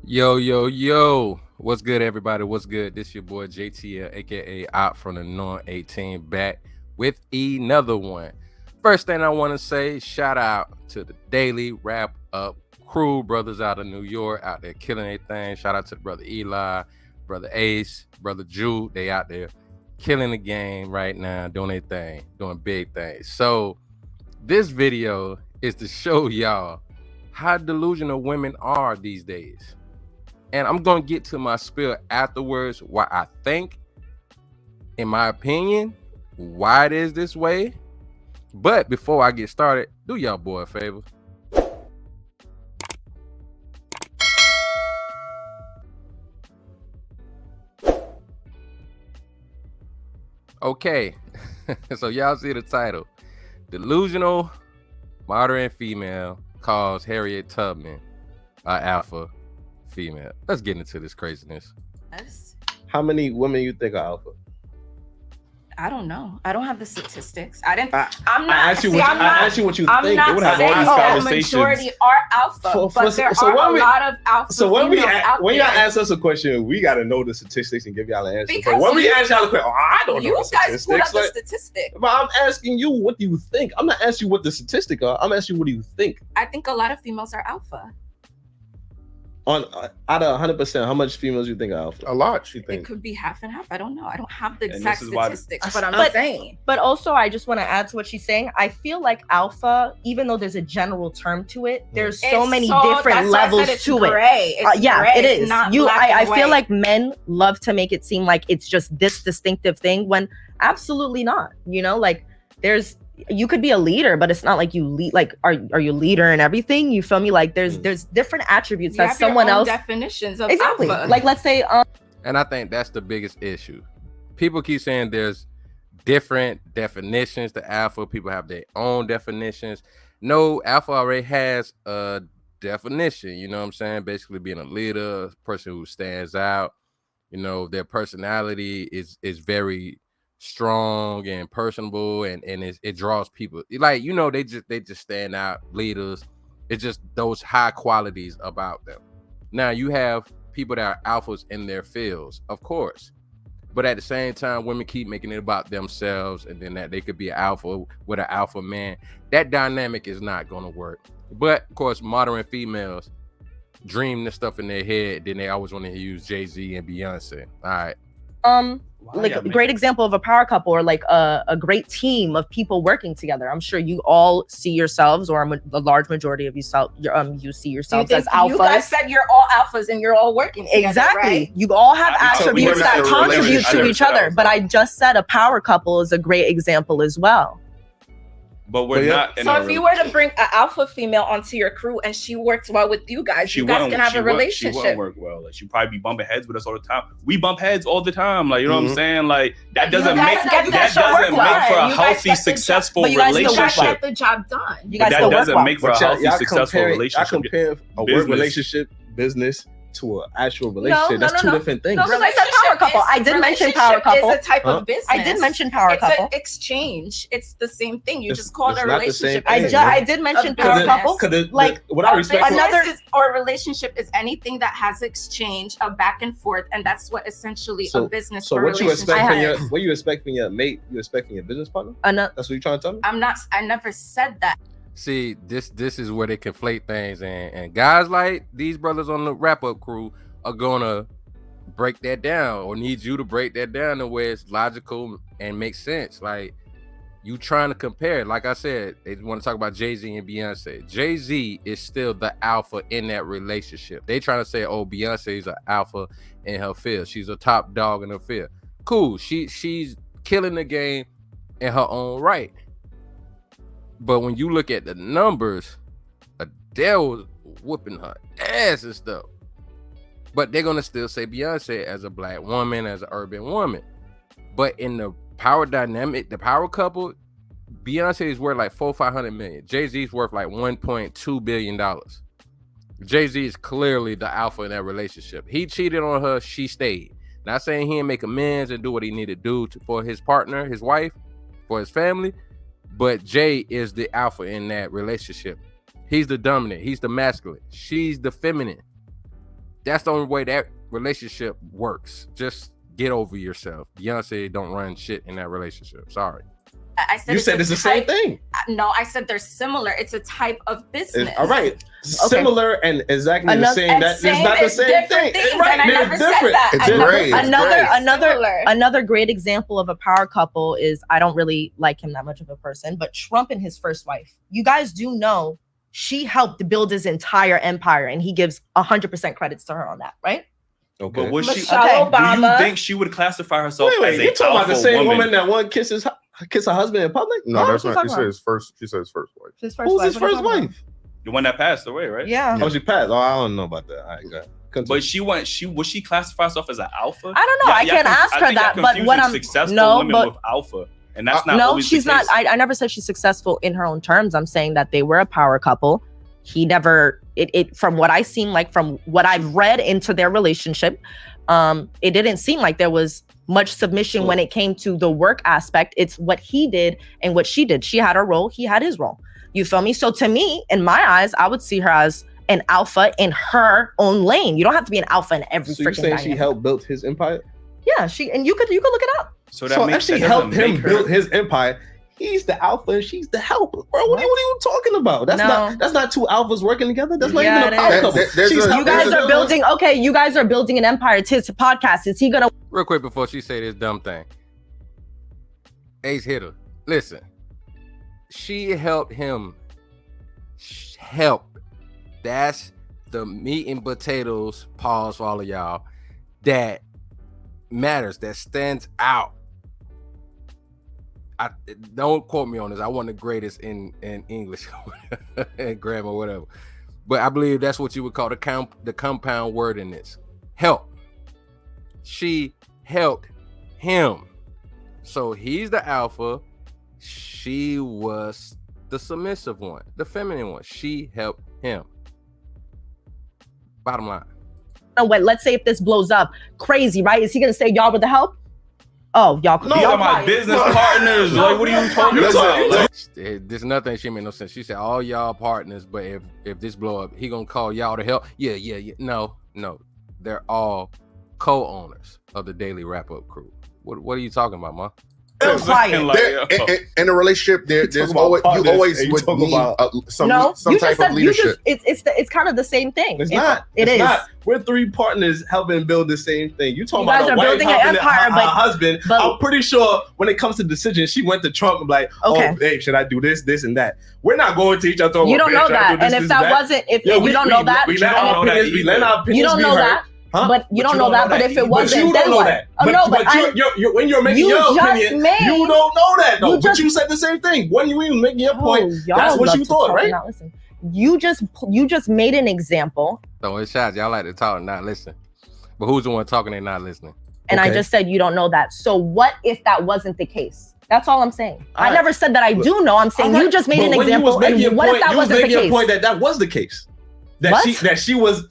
Yo, yo, yo. What's good, everybody? What's good? This your boy JTL, aka Out from the North 18, back with another one. First thing I want to say, shout out to the Daily Wrap Up crew, brothers out of New York, out there killing their thing. Shout out to the brother Eli, brother Ace, brother Jude. They out there killing the game right now, doing their thing, doing big things. So this video is to show y'all how delusional women are these days. And I'm going to get to my spiel afterwards, why I think, in my opinion, why it is this way. But before I get started, do y'all boy a favor. Okay, so y'all see the title. Delusional, modern female calls Harriet Tubman an alpha female. Let's get into this craziness. Yes. How many women you think are alpha? I don't know. I don't have the statistics. I'm not. I asked you what you I'm think. not It would have saying all these that conversations. the majority are alpha, but there are a lot of alpha females out when there. y'all ask us a question, we got to know the statistics and give y'all an answer. Because But when we ask y'all a question, I don't know You the guys put up statistics. the Like, statistic. but I'm asking you, what do you think? I'm not asking you what the statistics are. I'm asking you, what do you think? I think a lot of females are alpha. On out of 100%, how much females you think are alpha? A lot, you It think? could be half and half. I don't know. I don't have the And exact this is why- statistics, but I'm But- saying. But also, I just want to add to what she's saying. I feel like alpha, even though there's a general term to it, there's so many different levels to it. Gray. It's Yeah, gray. it It's is. not You, black I and feel white. like men love to make it seem like it's just this distinctive thing when absolutely not. You know, like you could be a leader, but it's not like you lead. Like, are you leader and everything? You feel me? Like, there's different attributes You that have your someone own else definitions of exactly. alpha. Like, let's say And I think that's the biggest issue. People keep saying there's different definitions to alpha. People have their own definitions. No, alpha already has a definition. You know what I'm saying? Basically being a leader, a person who stands out. You know, their personality is very strong and personable, and it draws people. Like, you know, they just stand out, leaders. It's just those high qualities about them. Now you have people that are alphas in their fields, of course. But at the same time, women keep making it about themselves, and then that they could be an alpha with an alpha man. That dynamic is not going to work. But of course, modern females dream this stuff in their head. Then they always want to use Jay-Z and Beyonce. All right. like a great example of a power couple or like a great team of people working together. I'm sure you all see yourselves, or a large majority of you see yourselves as alphas. You guys said you're all alphas and you're all working together, Exactly. right? You all have attributes we're that not in a contribute relationship. to each other. But I just said a power couple is a great example as well. But we're But yeah. not. In So a if you were to bring an alpha female onto your crew and she works well with you guys, you guys can have a She relationship. won't work well. Like, she probably be bumping heads with us all the time. We bump heads all the time. Like, you know what I'm saying? Like, that doesn't guys make get that shit doesn't work make for well. a You guys healthy, get the successful But you guys still You guys relationship. get the job done. You But guys that still work doesn't well. make for a healthy, successful relationship. Y'all compare a work Business. relationship, business, to an actual relationship. That's two different things. No, because I said power couple. I did mention power couple. Relationship is a type Huh? of business. I did mention power It's couple. an exchange. It's the same thing. You It's- just call it it's a not the same relationship. thing. I did mention Because power it- couple. Like, what I respect, another- or relationship is anything that has exchange, a back and forth, and that's what essentially a business So or what you relationship expect from is. what you expect from your mate? You expect from your business partner? Another. That's what you're trying to tell me? I never said that. See, this is where they conflate things, and guys like these brothers on the wrap up crew are gonna break that down, or need you to break that down in a way it's logical and makes sense. Like, you trying to compare. Like I said, they want to talk about Jay-Z and Beyonce. Jay-Z is still the alpha in that relationship. They trying to say, oh, Beyonce is an alpha in her field. She's a top dog in her field. Cool. She's killing the game in her own right. But when you look at the numbers, Adele was whooping her ass and stuff. But they're gonna still say Beyonce as a black woman, as an urban woman. But in the power dynamic, the power couple, Beyonce is worth like $400-500 million. Jay-Z's worth like $1.2 billion. Jay-Z is clearly the alpha in that relationship. He cheated on her, she stayed. Not saying he didn't make amends and do what he needed to do for his partner, his wife, for his family, but Jay is the alpha in that relationship. He's the dominant, he's the masculine, she's the feminine. That's the only way that relationship works. Just get over yourself. Beyonce don't run shit in that relationship. Sorry. I said You said it's the same thing. No, I said they're similar. It's a type of business. All right. Similar and exactly the same. That is not the same thing. Right. They're different. Another great example of a power couple is, I don't really like him that much of a person, but Trump and his first wife. You guys do know she helped build his entire empire, and he gives 100% credits to her on that, right? Okay. But was she? Michelle Do you Obama. think she would classify herself Wait, as a you talking about the alpha same woman? woman that one kiss her husband in public? No, that's what not. you She talking says first. She says first wife. His first Who's wife. his What are you first talking wife? The one that passed away, right? about? Yeah. Oh, she passed. Oh, I don't know about that. All right, go ahead. But would she classify herself as an alpha? I don't know. I can't ask her that, but what I'm successful women with alpha, and that's not no, always she's the case. not. I never said she's successful in her own terms. I'm saying that they were a power couple. He never. It from what I seen, like from what I've read into their relationship, it didn't seem like there was much submission when it came to the work aspect. It's what he did and what she did. She had her role. He had his role. You feel me? So to me, in my eyes, I would see her as an alpha in her own lane. You don't have to be an alpha in every So you're freaking saying dynamic. she helped build his empire? Yeah, you could look it up. So that So makes actually that helped doesn't him make her- build his empire. He's the alpha and she's the helper, bro. What are you talking about? That's not two alphas working together. That's not Yeah, even a it power is. couple. There's She's a- You guys are building. Okay, you guys are building an empire. It's his podcast. Is he gonna? Real quick before she say this dumb thing. Ace Hitter. Listen. She helped him. Help. That's the meat and potatoes, pause for all of y'all, that matters, that stands out. Don't quote me on this. I want the greatest in English and grammar, whatever. But I believe that's what you would call the compound word in this. Help. She helped him. So he's the alpha. She was the submissive one, the feminine one. She helped him. Bottom line. Oh, wait, let's say if this blows up, crazy, right? Is he gonna say y'all were the help? Oh, y'all. These are my business partners. Like, what are you talking about? Like, There's nothing she made no sense. She said all y'all partners, but if this blow up, he gonna call y'all to help. Yeah. No. They're all co-owners of the Daily Wrap Up crew. What are you talking about, ma? Quiet. In a relationship, there's always you always would need some type of leadership. It's kind of the same thing. It's not. It is. Not. We're three partners helping build the same thing. You talking You guys about a are wife building an helping empire, her husband. but- I'm pretty sure when it comes to decisions, she went to Trump and like, Okay. oh, babe, should I do this, and that? We're not going to each other. talking You about, don't "Babe, know should I do that, this, and if this, that that?" wasn't, if Yeah, you don't know that, we let our opinions be. Let our opinions you don't be know heard. that. Huh? But you don't know that. But if it But wasn't, you then don't know what? that. Oh But, no, but but you're when you're making you your just opinion, made- you don't know that though. you But just- you said the same thing. When you even making your point, y'all that's what love you to thought, talk right? and not listen. You just made an example, Throwing shots. Y'all like to talk and not listen. But who's the one talking and not listening? and I Okay. just said you don't know that. So what if that wasn't the case? That's all I'm saying. I Alright. never said that I do know. I'm saying Alright. you just made But an when you was example. making your And what point, if that you was wasn't the making your case? point that was the case. That What?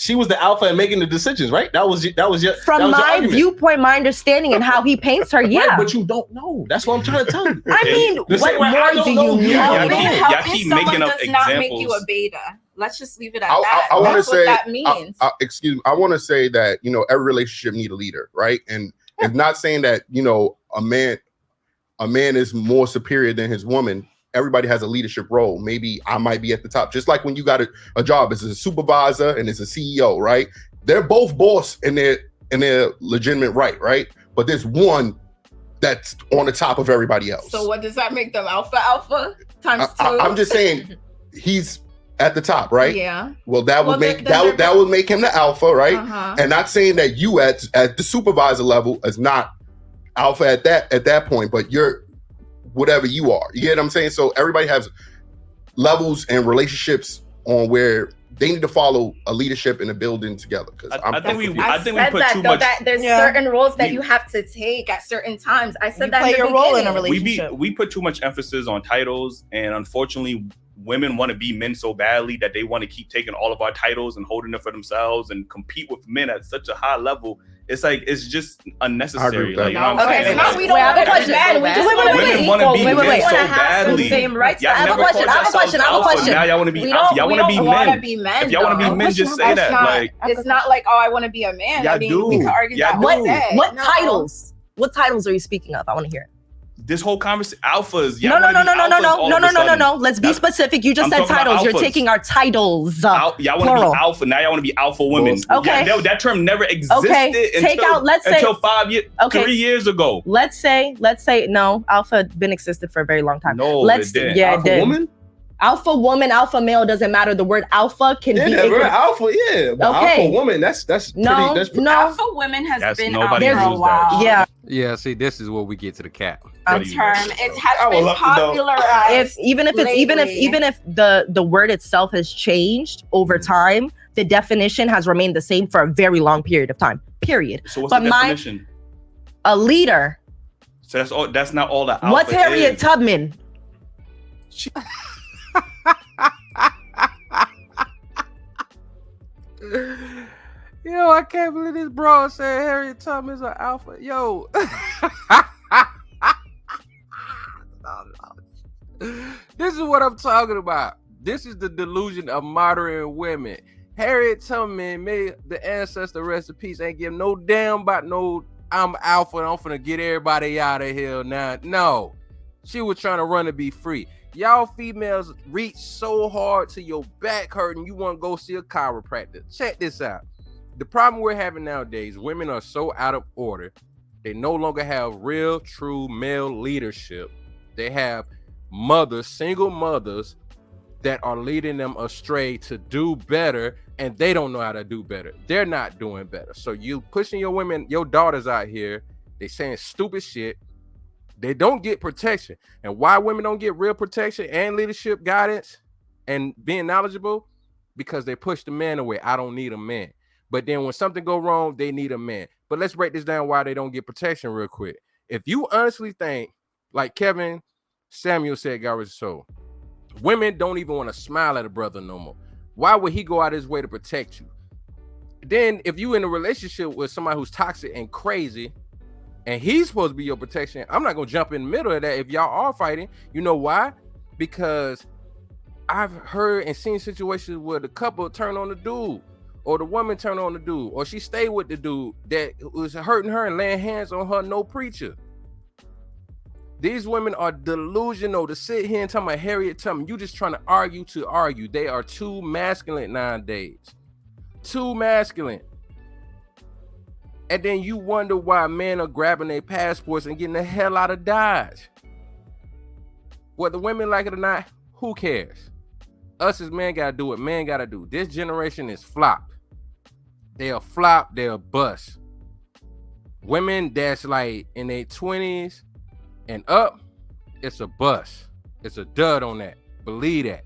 she was the alpha and making the decisions, right? That was your From my argument. viewpoint, my understanding, and how he paints her, yeah. Right, but you don't know. That's what I'm trying to tell you. I mean, The same what way I more don't do know you you. know? Y'all keep- Helping someone making up does not make you examples. a beta. Let's just leave it at I that. want to That's say, what that means. excuse me. I want to say that every relationship need a leader, right? And it's not saying that a man is more superior than his woman. Everybody has a leadership role. Maybe I might be at the top, just like when you got a job as a supervisor and as a CEO, right? They're both boss in their legitimate right? But there's one that's on the top of everybody else. So what does that make them? Alpha times two? I'm just saying he's at the top, right? Yeah. Well, that would Well, make then that would make him the alpha, right? Uh-huh. And not saying that you at the supervisor level is not alpha at that point, but you're whatever you are. You get what I'm saying? So everybody has levels and relationships on where they need to follow a leadership in a building together. Because I think we said put that, too though, much. that there's Yeah. certain roles that We- you have to take at certain times. I said You that play in the your role in a beginning. relationship. We put too much emphasis on titles, and unfortunately, women want to be men so badly that they want to keep taking all of our titles and holding it for themselves and compete with men at such a high level. it's like it's just unnecessary. Like, you know what I'm Okay, saying? so now we don't Wait, I have a question. Women want to be men so badly. Same rights. Y'all I have a never question. called I have a question. I have a yourselves question. alpha. Now y'all want to be We alpha. Y'all don't want to be want to men. be men. If y'all want to be though. men, just say that. Like, It's not like, oh, I want to be a man. Y'all I mean, do. we could argue Y'all that do. all day. What No. titles? What titles are you speaking of? I want to hear it. this whole conversation, alphas. No. Let's be specific. You just I'm said talking about titles. You're alphas. taking our titles. Y'all want to plural. be alpha. Now y'all want to be alpha women. Okay. Yeah, that term never existed Okay. Take out. Let's say until 3 years ago. Let's say no. Alpha been existed for a very long time. No, let's it didn't. yeah, Alpha it did. woman? Alpha woman, alpha male doesn't matter. The word alpha can Yeah, be. the word alpha, yeah. But Okay. alpha woman, that's No, pretty. no. Alpha women has Yes, been out nobody for a used that. while. Yeah. Yeah, see, this is where we get to the cap. The term it I has would been love to know. popularized. Even if the word itself has changed over time, the definition has remained the same for a very long period of time. Period. So what's But the definition? A leader. So that's all. That's not all that alpha What's Harriet is. Tubman? Yo, I can't believe this bro said Harriet Tubman is an alpha. Yo. This is what I'm talking about. This is the delusion of modern women. Harriet Tubman made the ancestor, rest in peace, ain't give no damn about no I'm alpha and I'm finna get everybody out of here now. No. She was trying to run to be free. Y'all females reach so hard to your back hurting, you want to go see a chiropractor. Check this out. The problem we're having nowadays, women are so out of order. They no longer have real, true male leadership. They have mothers, single mothers, that are leading them astray to do better, and they don't know how to do better. They're not doing better. So you pushing your women, your daughters out here, they saying stupid shit. They don't get protection. And why women don't get real protection and leadership guidance and being knowledgeable? Because they push the man away. I don't need a man. But then when something go wrong, they need a man. But let's break this down why they don't get protection real quick. If you honestly think, like Kevin Samuel said, Garage Soul, women don't even want to smile at a brother no more. Why would he go out his way to protect you? Then if you in a relationship with somebody who's toxic and crazy, and he's supposed to be your protection, I'm not gonna jump in the middle of that if y'all are fighting. You know why? Because I've heard and seen situations where the couple turn on the dude, or the woman turn on the dude, or she stay with the dude that was hurting her and laying hands on her, no preacher. These women are delusional to sit here and talk about Harriet Tubman. You just trying to argue to argue. They are too masculine nowadays. Too masculine. And then you wonder why men are grabbing their passports and getting the hell out of Dodge. Whether women like it or not, who cares? Us as men gotta do what men gotta do. This generation is flop. They'll flop, they'll bust. Women that's like in their 20s and up, it's a bust. It's a dud on that. Believe that.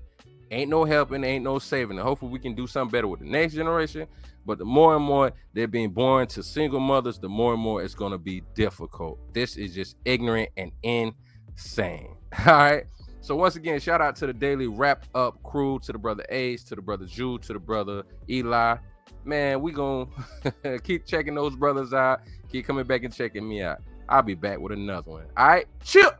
Ain't no helping, ain't no saving. And hopefully we can do something better with the next generation. But the more and more they're being born to single mothers, the more and more it's going to be difficult. This is just ignorant and insane. All right. So once again, shout out to the daily wrap up crew, to the brother Ace, to the brother Jude, to the brother Eli. Man, we going to keep checking those brothers out. Keep coming back and checking me out. I'll be back with another one. All right. Chill.